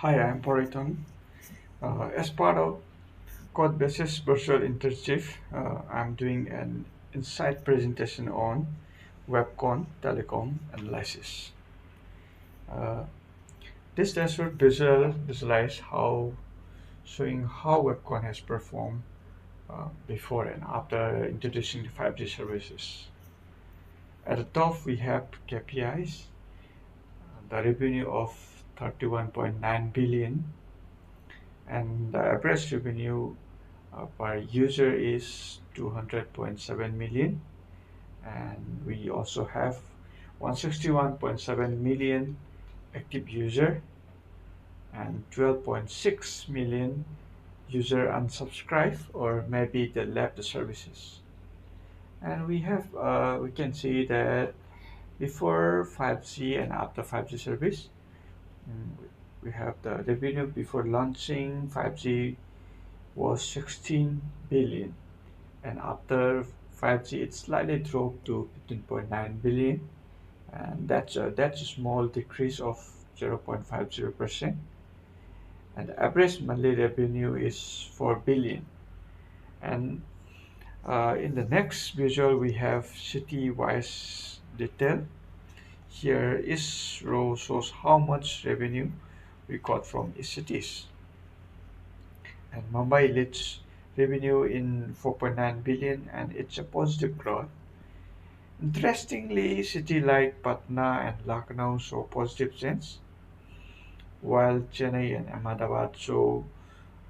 Hi, I'm Poriton. As part of CodeBasics virtual internship, I'm doing an insight presentation on Wavecon Telecom Analysis. Uh, this dashboard visualize showing how Wavecon has performed before and after introducing the 5G services. At the top, we have KPIs, the revenue of 31.9 billion, and the average revenue per user is 200.7 million, and we also have 161.7 million active user and 12.6 million user unsubscribed or maybe they left the services. And we can see that before 5G and after 5G service, we have the revenue before launching 5G was 16 billion, and after 5G it slightly dropped to 15.9 billion, and that's a small decrease of 0.50%, and the average monthly revenue is 4 billion. And in the next visual we have city-wise detail. Here each row shows how much revenue we got from each cities, and Mumbai leads revenue in 4.9 billion, and it's a positive growth. Interestingly, cities like Patna and Lucknow show positive trends, while Chennai and Ahmedabad show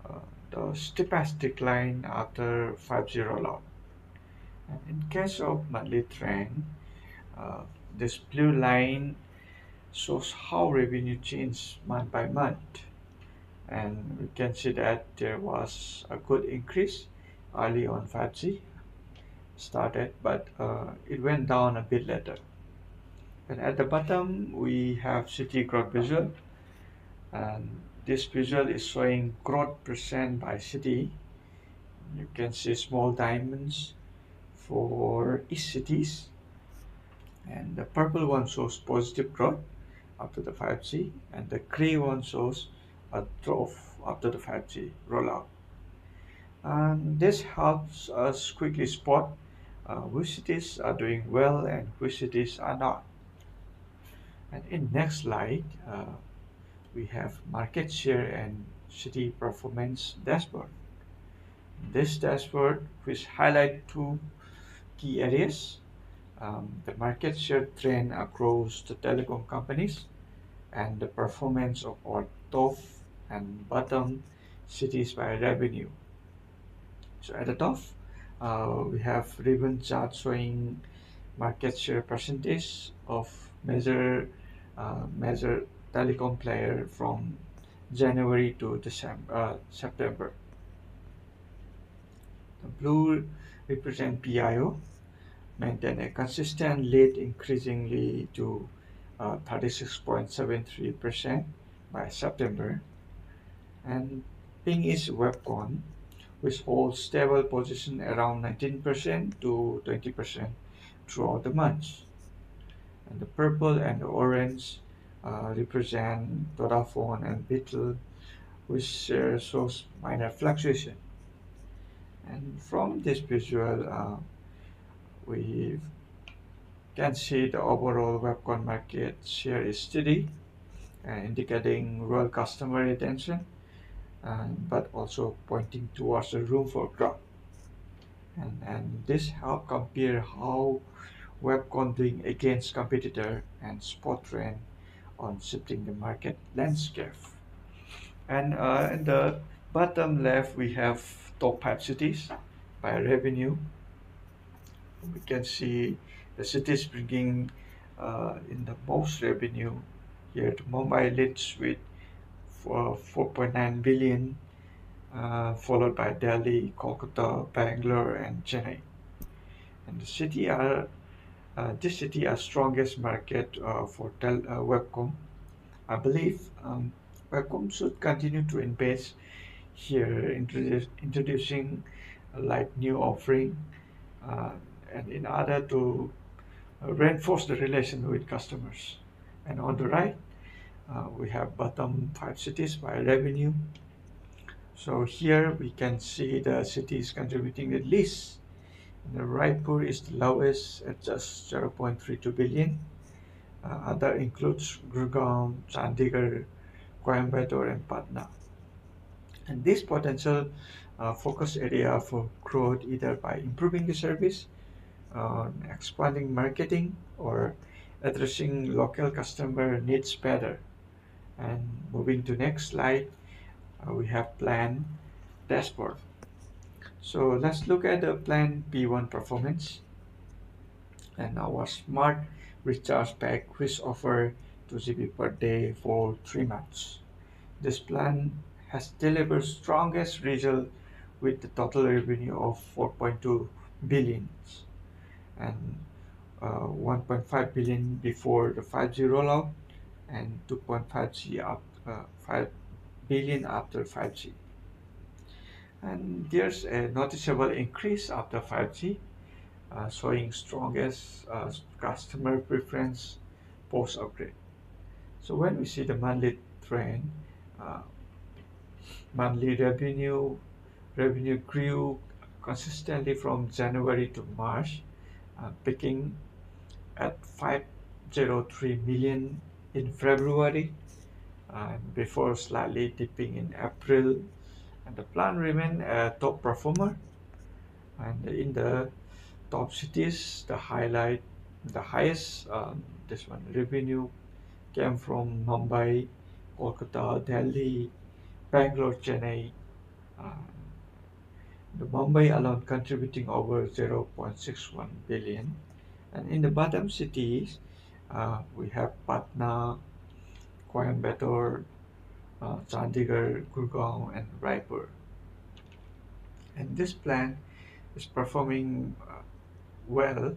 uh, the steepest decline after 5G rollout. And in case of monthly trend, uh, this blue line shows how revenue changed month by month. And we can see that there was a good increase early on 5G started, but it went down a bit later. And at the bottom, we have city growth visual, and this visual is showing growth percent by city. You can see small diamonds for each cities, and the purple one shows positive growth after the 5G, and the gray one shows a drop after the 5G rollout. And this helps us quickly spot which cities are doing well and which cities are not. And in next slide, we have market share and city performance dashboard. This dashboard which highlight two key areas, the market share trend across the telecom companies and the performance of our top and bottom cities by revenue. So at the top, we have ribbon chart showing market share percentage of major telecom player from January to September. The blue represent PIO, maintain a consistent lead increasingly to 36.73% by September. And pink is Webcon, which holds stable position around 19% to 20% throughout the month. And the purple and the orange represent Vodafone and Beetle, which shows minor fluctuation. And from this visual, we can see the overall webcon market share is steady, indicating real customer retention, but also pointing towards the room for growth. And this help compare how webcon doing against competitor and spot trend on shifting the market landscape. And in the bottom left, we have top 5 cities by revenue. We can see the cities bringing in the most revenue. Here, the Mumbai leads with 4.9 billion, followed by Delhi, Kolkata, Bangalore, and Chennai. And this city are strongest market for webcom. I believe webcom should continue to invest here, introducing like new offering, uh, and in order to reinforce the relation with customers. And on the right, We have bottom five cities by revenue. So here we can see the cities contributing the least. The Raipur is the lowest at just 0.32 billion. Other includes Gurgaon, Chandigarh, Coimbatore, and Patna. And this potential focus area for growth either by improving the service, expanding marketing, or addressing local customer needs better. And moving to next slide, we have plan dashboard. So let's look at the plan P1 performance and our smart recharge pack which offer 2 GB per day for 3 months. This plan has delivered strongest result with the total revenue of 4.2 billion and 1.5 billion before the 5G rollout and 5 billion after 5G. And there's a noticeable increase after 5G, showing strongest customer preference post upgrade. So when we see the monthly trend, uh, monthly revenue grew consistently from January to March, peaking at 503 million in February, before slightly dipping in April. And the plan remained a top performer. And in the top cities, the highest this one revenue came from Mumbai, Kolkata, Delhi, Bangalore, Chennai. Uh, the Mumbai alone contributing over 0.61 billion. And in the bottom cities, we have Patna, Coimbatore, Chandigarh, Gurgaon, and Raipur. And this plan is performing well,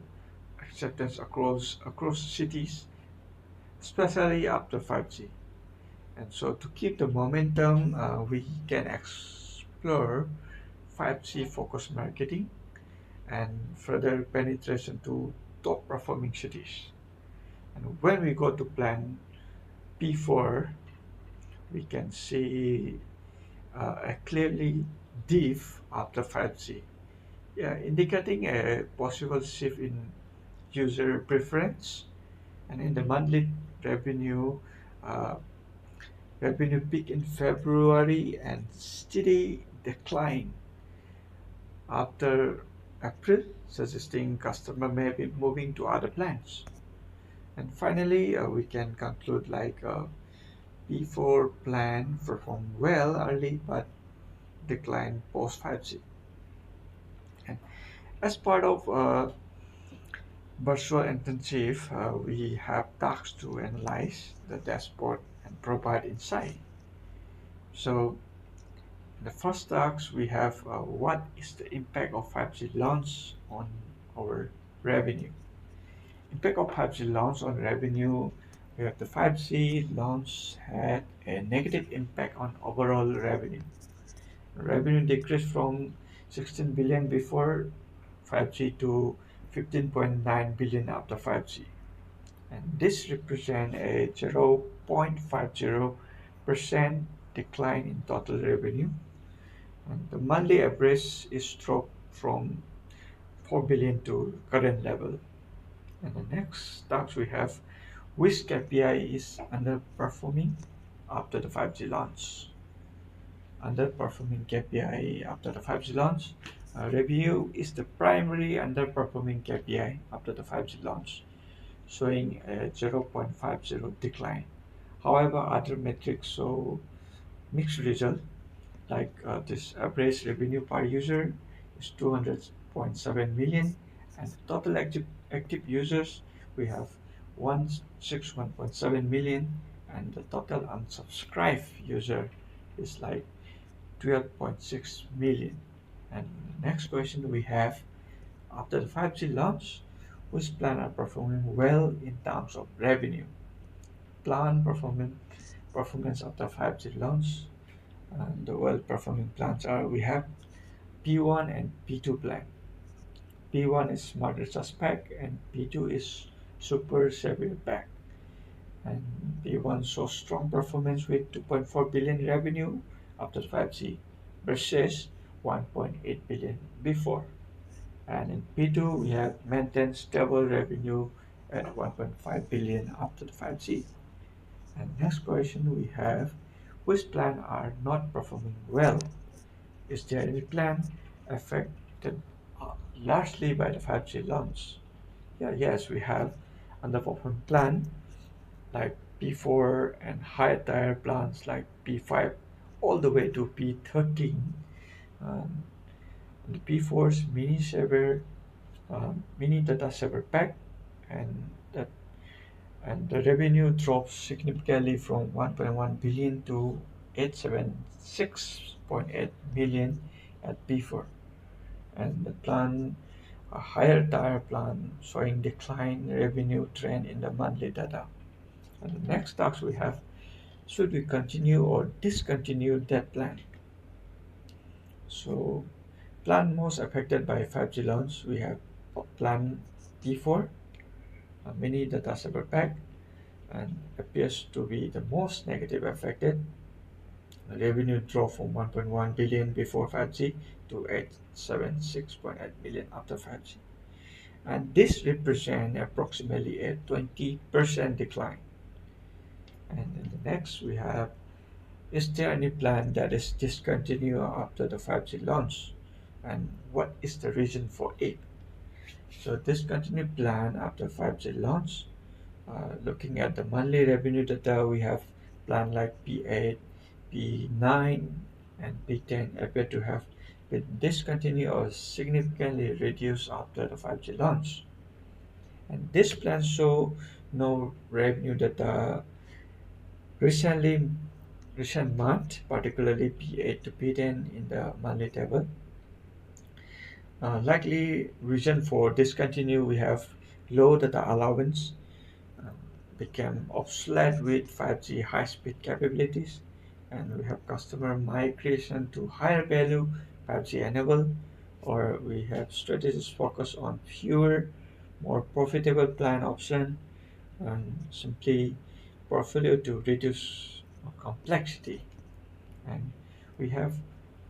acceptance across cities, especially after 5G. And so to keep the momentum, we can explore 5G focused marketing and further penetration to top performing cities. And when we go to plan P4, we can see a clearly dip after 5G, yeah, indicating a possible shift in user preference. And in the monthly revenue, uh, revenue peak in February and steady decline after April, suggesting customer may be moving to other plans. And finally, we can conclude like P4 plan performed well early but declined post 5G. And as part of virtual internship, we have tasks to analyze the dashboard and provide insight. So the first task we have what is the impact of 5G launch on our revenue? Impact of 5G launch on revenue. We have the 5G launch had a negative impact on overall revenue. Revenue decreased from 16 billion before 5G to 15.9 billion after 5G. And this represents a 0.50% decline in total revenue. And the monthly average is dropped from 4 billion to current level. And the next task we have which KPI is underperforming after the 5G launch. Underperforming KPI after the 5G launch. Revenue is the primary underperforming KPI after the 5G launch, showing a 0.50 decline. However, other metrics show mixed result, like this average revenue per user is 200.7 million, and total active users we have 161.7 million, and the total unsubscribed user is like 12.6 million. And next question we have after the 5G launch, which plan are performing well in terms of revenue? Plan performance after 5G launch. And the well-performing plans are we have P1 and P2 plan. P1 is smarter suspect and P2 is super severe pack. And P1 saw strong performance with 2.4 billion revenue after 5G versus 1.8 billion before. And in P2, we have maintained stable revenue at 1.5 billion after the 5G. And next question we have, which plan are not performing well? Is there any plan affected largely by the 5G launch? Yeah, yes, we have underperforming plan like P4 and high tier plans like P5 all the way to P13. Um, the P4's mini data saver pack, and that and the revenue drops significantly from 1.1 billion to 876.8 million at P4. And the plan a higher tier plan showing decline revenue trend in the monthly data. And the next task we have, should we continue or discontinue that plan? So plan most affected by 5G launch, we have plan P4, a mini data saver pack, and appears to be the most negative affected. The revenue dropped from 1.1 billion before 5G to 876.8 million after 5G. And this represents approximately a 20% decline. And in the next we have, is there any plan that is discontinued after the 5G launch? And what is the reason for it? So discontinued plan after 5G launch, looking at the monthly revenue data, we have plan like P8, P9, and P10 appear to have been discontinued or significantly reduced after the 5G launch. And this plan show no revenue data recently recent month, particularly P8 to P10 in the monthly table. Likely reason for discontinue, we have low data allowance, um, became obsolete with 5G high-speed capabilities, and we have customer migration to higher value 5G enable, or we have strategies focus on fewer, more profitable plan option, and simply portfolio to reduce complexity. And we have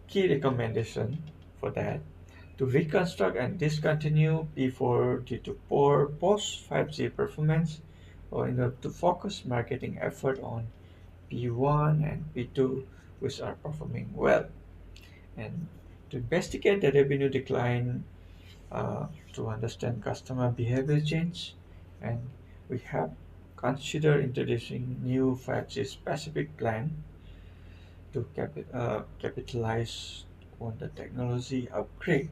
key recommendation for that to reconstruct and discontinue P4 due to poor post 5G performance, or to focus marketing effort on P1 and P2 which are performing well, and to investigate the revenue decline, to understand customer behavior change, and we have consider introducing new 5G specific plan to capitalize on the technology upgrade.